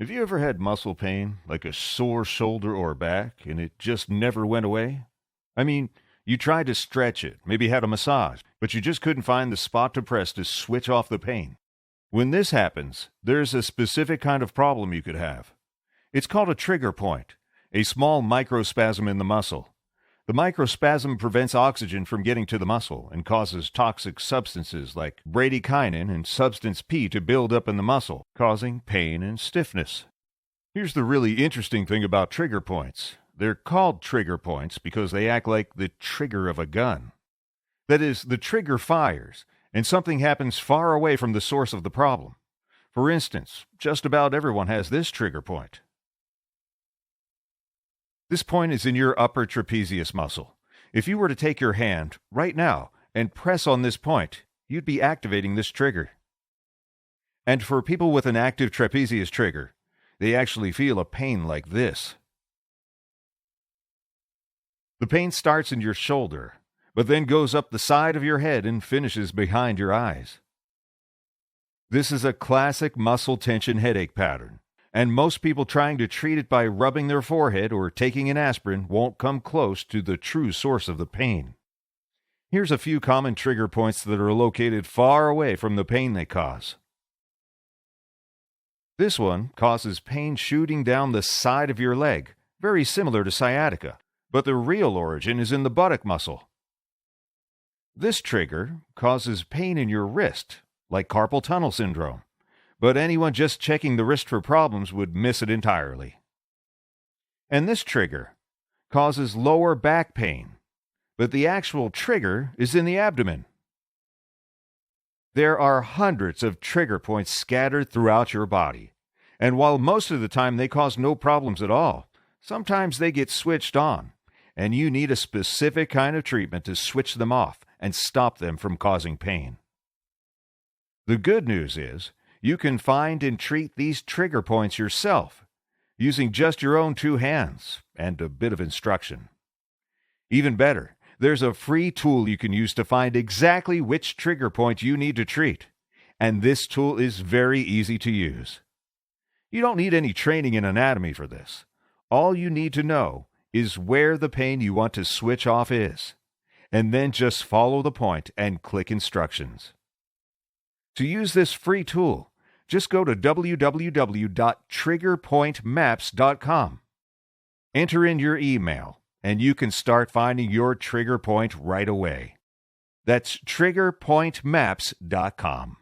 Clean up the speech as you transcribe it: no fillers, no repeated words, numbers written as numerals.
Have you ever had muscle pain, like a sore shoulder or back, and it just never went away? I mean, you tried to stretch it, maybe had a massage, but you just couldn't find the spot to press to switch off the pain. When this happens, there's a specific kind of problem you could have. It's called a trigger point, a small micro-spasm in the muscle. The micro-spasm prevents oxygen from getting to the muscle and causes toxic substances like bradykinin and substance P to build up in the muscle, causing pain and stiffness. Here's the really interesting thing about trigger points. They're called trigger points because they act like the trigger of a gun. That is, the trigger fires, and something happens far away from the source of the problem. For instance, just about everyone has this trigger point. This point is in your upper trapezius muscle. If you were to take your hand right now and press on this point, you'd be activating this trigger. And for people with an active trapezius trigger, they actually feel a pain like this. The pain starts in your shoulder, but then goes up the side of your head and finishes behind your eyes. This is a classic muscle tension headache pattern. And most people trying to treat it by rubbing their forehead or taking an aspirin won't come close to the true source of the pain. Here's a few common trigger points that are located far away from the pain they cause. This one causes pain shooting down the side of your leg, very similar to sciatica, but the real origin is in the buttock muscle. This trigger causes pain in your wrist, like carpal tunnel syndrome. But anyone just checking the wrist for problems would miss it entirely. And this trigger causes lower back pain, but the actual trigger is in the abdomen. There are hundreds of trigger points scattered throughout your body, and while most of the time they cause no problems at all, sometimes they get switched on, and you need a specific kind of treatment to switch them off and stop them from causing pain. The good news is, you can find and treat these trigger points yourself, using just your own two hands and a bit of instruction. Even better, there's a free tool you can use to find exactly which trigger point you need to treat, and this tool is very easy to use. You don't need any training in anatomy for this. All you need to know is where the pain you want to switch off is, and then just follow the point and click instructions. To use this free tool, just go to www.triggerpointmaps.com. Enter in your email, and you can start finding your trigger point right away. That's triggerpointmaps.com.